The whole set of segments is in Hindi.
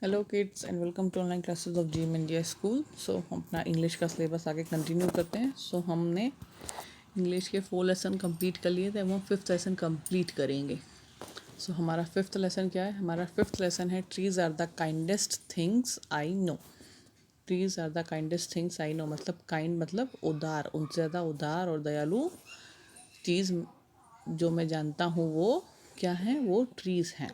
Hello kids and welcome to online classes of GM India school. So हम अपना इंग्लिश का सिलेबस आगे कंटिन्यू करते हैं। सो हमने इंग्लिश के 4 लेसन कंप्लीट कर लिए थे, अब हम 5th लेसन कंप्लीट करेंगे। सो हमारा 5th लेसन क्या है? हमारा 5th लेसन है trees are the kindest things I know. Trees are the kindest things I know मतलब काइंड मतलब उदार, उनसे ज़्यादा उदार और दयालु चीज़ जो मैं जानता हूँ वो क्या है? वो ट्रीज़ हैं।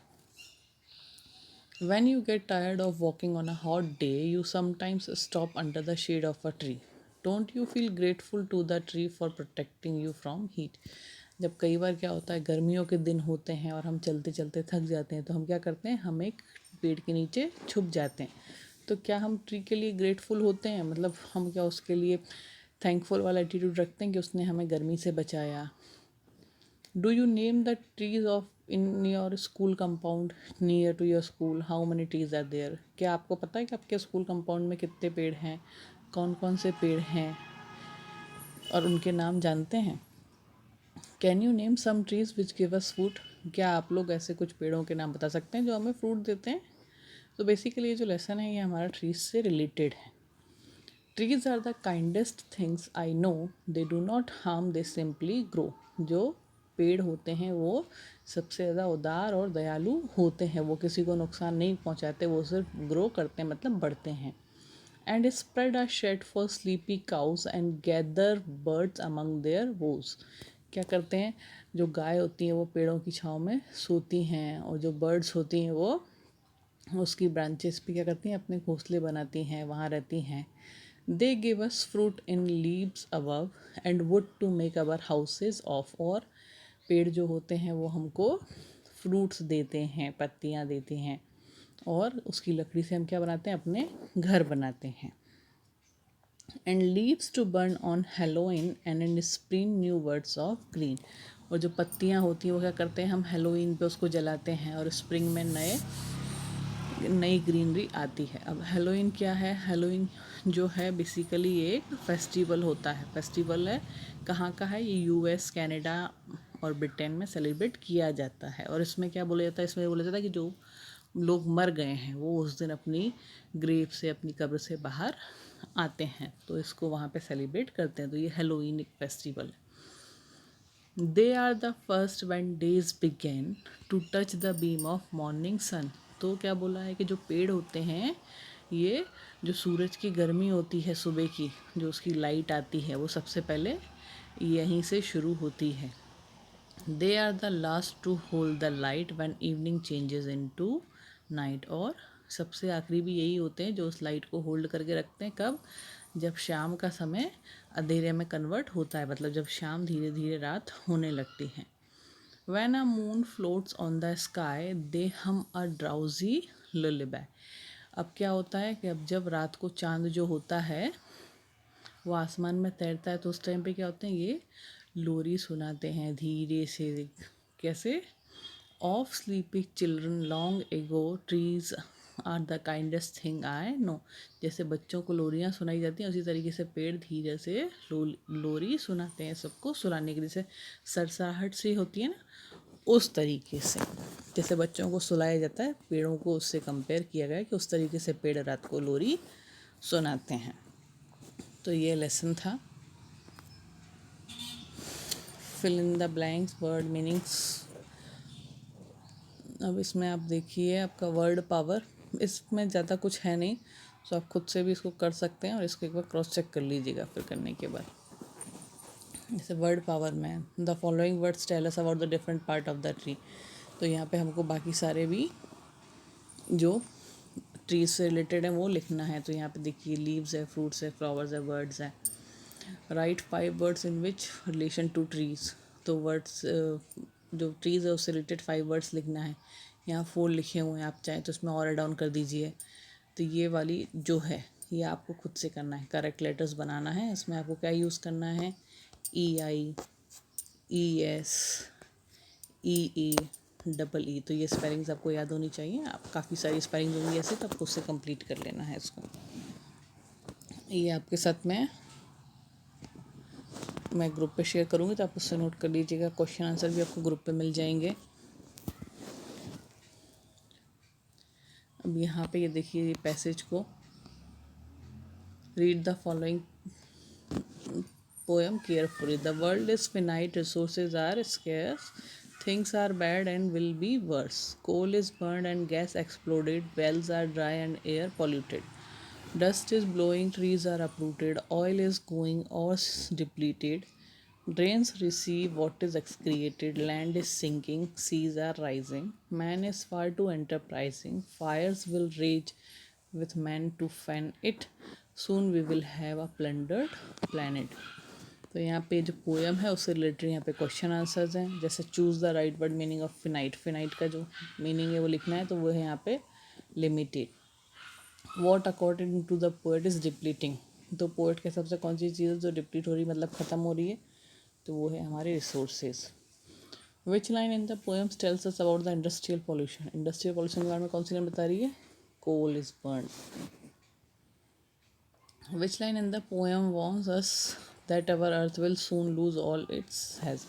When you get tired of walking on a hot day, you sometimes stop under the shade of a tree. Don't you feel grateful to the tree for protecting you from heat? जब कई बार क्या होता है, गर्मियों के दिन होते हैं और हम चलते चलते थक जाते हैं, तो हम क्या करते हैं? हम एक पेड़ के नीचे छुप जाते हैं। तो क्या हम ट्री के लिए ग्रेटफुल होते हैं? मतलब हम क्या उसके लिए थैंकफुल वाला एटीट्यूड रखते हैं कि उसने हमें गर्मी से बचाया? Do you name the trees of in your school compound near to your school? How many trees are there? क्या आपको पता है कि आपके स्कूल कंपाउंड में कितने पेड़ हैं, कौन कौन से पेड़ हैं और उनके नाम जानते हैं? Can you name some trees which give us fruit? क्या आप लोग ऐसे कुछ पेड़ों के नाम बता सकते हैं जो हमें फ्रूट देते हैं? तो बेसिकली ये जो लेसन है ये हमारा ट्रीज से रिलेटेड है। Trees are the kindest things I know, they do not harm, they simply grow. जो पेड़ होते हैं वो सबसे ज़्यादा उदार और दयालु होते हैं, वो किसी को नुकसान नहीं पहुंचाते, वो सिर्फ ग्रो करते हैं मतलब बढ़ते हैं। And spread a shade for sleepy cows and gather birds among their boughs. क्या करते हैं? जो गाय होती हैं वो पेड़ों की छाँव में सोती हैं, और जो बर्ड्स होती हैं वो उसकी ब्रांचेस पे क्या करती हैं? अपने घोंसले बनाती हैं, वहाँ रहती हैं। They give us fruit in leaves above and wood to make our houses of. और पेड़ जो होते हैं वो हमको फ्रूट्स देते हैं, पत्तियाँ देते हैं, और उसकी लकड़ी से हम क्या बनाते हैं? अपने घर बनाते हैं। And leaves to burn on Halloween and in spring new words of green. और जो पत्तियाँ होती हैं वो क्या करते हैं? हम हेलोइन पे उसको जलाते हैं और स्प्रिंग में नई ग्रीनरी आती है। अब हेलोइन क्या है? हेलोइन जो है बेसिकली एक फेस्टिवल होता है। फेस्टिवल है, कहाँ का है? ये यूएस, कनाडा और ब्रिटेन में सेलिब्रेट किया जाता है। और इसमें क्या बोला जाता है? इसमें बोला जाता है कि जो लोग मर गए हैं वो उस दिन अपनी ग्रेव से, अपनी कब्र से बाहर आते हैं, तो इसको वहाँ पे सेलिब्रेट करते हैं। तो ये हेलोइन एक फेस्टिवल है। They are the first when days begin to touch the beam of morning sun. तो क्या बोला है कि जो पेड़ होते हैं ये जो सूरज की गर्मी होती है सुबह की, जो उसकी लाइट आती है वो सबसे पहले यहीं से शुरू होती है। They are the last to hold the light when evening changes into night. और सबसे आखिरी भी यही होते हैं जो उस लाइट को होल्ड करके रखते हैं। कब? जब शाम का समय अंधेरे में कन्वर्ट होता है, मतलब जब शाम धीरे धीरे रात होने लगती है। When a moon floats on the sky, they hum a drowsy lullaby। अब क्या होता है कि अब जब रात को चांद जो होता है वो आसमान में तैरता है, तो उस टाइम पे क्या होते हैं? ये लोरी सुनाते हैं धीरे से। कैसे? Of sleeping children long ago trees are the kindest thing I know. जैसे बच्चों को लोरियाँ सुनाई जाती हैं, उसी तरीके से पेड़ धीरे से लोरी सुनाते हैं सबको सुलाने के लिए। जैसे सरसाहट सी होती है ना, उस तरीके से जैसे बच्चों को सुलाया जाता है, पेड़ों को उससे कंपेयर किया गया है कि उस तरीके से पेड़ रात को लोरी सुनाते हैं। तो ये लेसन था। Fill in the blanks word meanings. अब इसमें आप देखिए आपका वर्ड पावर, इसमें ज़्यादा कुछ है नहीं, तो आप खुद से भी इसको कर सकते हैं और इसको एक बार क्रॉस चेक कर लीजिएगा फिर करने के बाद। जैसे वर्ड पावर में the following words tell us about the different part of the tree. तो यहाँ पे हमको बाकी सारे भी जो ट्रीज से रिलेटेड है वो लिखना है। तो यहाँ पे देखिए लीव्स है, फ्रूट्स है, फ्लावर्स है, बर्ड्स है। Right 5 words in which relation to trees. तो वर्ड्स जो ट्रीज है उससे रिलेटेड 5 वर्ड्स लिखना है। यहाँ 4 लिखे हुए हैं, आप चाहें तो इसमें और एड ऑन कर दीजिए। तो ये वाली जो है ये आपको खुद से करना है, करेक्ट लेटर्स बनाना है। इसमें आपको क्या यूज़ करना है? EI, ES, EE, EE। तो ये स्पेलिंग्स आपको याद होनी चाहिए। आप काफ़ी सारी स्पेलिंग्स होंगी ऐसे, तो आपको उससे कंप्लीट कर लेना है इसको। ये आपके साथ में मैं ग्रुप पे शेयर करूँगी, तो आप उससे नोट कर लीजिएगा। क्वेश्चन आंसर भी आपको ग्रुप पे मिल जाएंगे। अब यहाँ पे ये देखिए पैसेज को, read the following poem carefully. The world is finite, resources are scarce, things are bad and will be worse. Coal is burned and gas exploded, wells are dry and air polluted. Dust is blowing, trees are uprooted, oil is going ores depleted. Drains receive what is excreted, land is sinking, seas are rising. Man is far too enterprising, fires will rage with men to fan it. Soon we will have a plundered planet. तो यहाँ पे जो पोएम है उससे रिलेटेड यहाँ पे क्वेश्चन आंसर्स हैं, जैसे choose the right word meaning of finite. Finite का जो मीनिंग है वो लिखना है, तो वो है यहाँ पे limited. What according to the poet is depleting, तो पोएट के हिसाब से कौन सी चीज़ है जो डिप्लीट हो रही है, मतलब ख़त्म हो रही है, तो वो है हमारे resources. Which line in the poems tells us about the industrial pollution, industrial pollution के बारे में कौन सी लाइन बता रही है, coal is burn. Which line in the poem warns us that our earth will soon lose all its haze,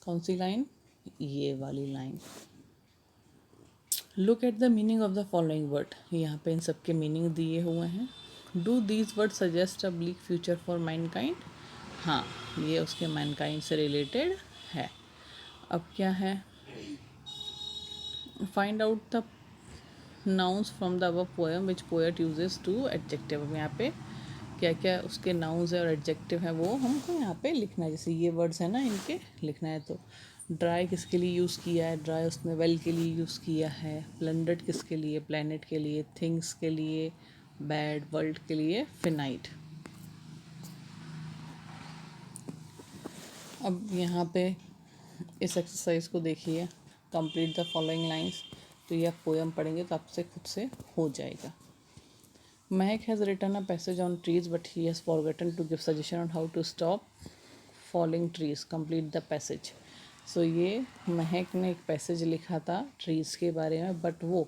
कौन सी लाइन, ये वाली line. Look at the meaning of the following word, यहाँ पे इन सब के मीनिंग दिए हुए हैं। Do these word suggest a bleak future for Mankind, हाँ ये उसके मैनकाइंड से रिलेटेड है। अब क्या है, find out the nouns from the above poem which poet uses two adjective. अब यहाँ पे क्या क्या उसके नाउन्स है और एडजेक्टिव है वो हमको यहाँ पे लिखना है, जैसे ये वर्ड्स है ना इनके लिखना है। तो ड्राई किसके लिए यूज़ किया है, ड्राई उसमें वेल के लिए यूज़ किया है। प्लंडेड किसके लिए, प्लैनेट के लिए। थिंग्स के लिए बैड, वर्ल्ड के लिए फिनाइट। अब यहाँ पे इस एक्सरसाइज को देखिए, कंप्लीट द फॉलोइंग लाइंस। तो ये आप पोएम पढ़ेंगे तो आपसे खुद से हो जाएगा। Mahak has written a passage on trees but he has forgotten to give suggestion on how to stop falling trees, complete the passage. So ये महक ने एक पैसेज लिखा था ट्रीज़ के बारे में, बट वो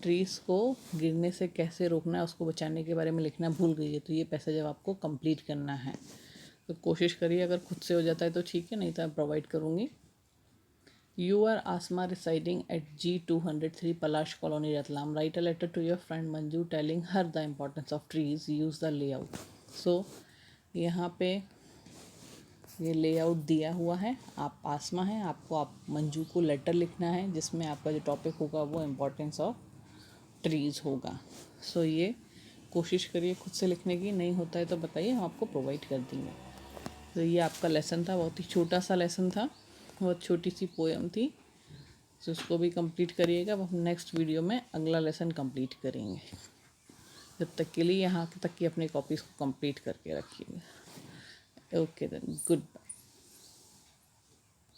ट्रीज़ को गिरने से कैसे रोकना है, उसको बचाने के बारे में लिखना भूल गई है। तो ये पैसेज अब आपको कंप्लीट करना है, तो कोशिश करिए, अगर खुद से हो जाता है तो ठीक है, नहीं तो मैं प्रोवाइड करूँगी। You are Asma residing at G203 Palash Colony, Ratlam. Write a letter to your friend Manju telling her the importance of trees. Use the layout. So यहाँ पे ये लेआउट दिया हुआ है। आप आसमा हैं, आपको आप मंजू को लेटर लिखना है जिसमें आपका जो टॉपिक होगा वो इम्पोर्टेंस ऑफ ट्रीज़ होगा। सो ये कोशिश करिए खुद से लिखने की, नहीं होता है तो बताइए, हम आपको प्रोवाइड कर देंगे। तो ये आपका लेसन था, बहुत ही छोटा सा लेसन था, बहुत छोटी सी पोएम थी, तो उसको भी कंप्लीट करिएगा। अब हम नेक्स्ट वीडियो में अगला लेसन कंप्लीट करेंगे। जब तक के लिए यहाँ तक की अपनी कॉपीज़ को कंप्लीट करके रखिएगा। Okay then, good bye.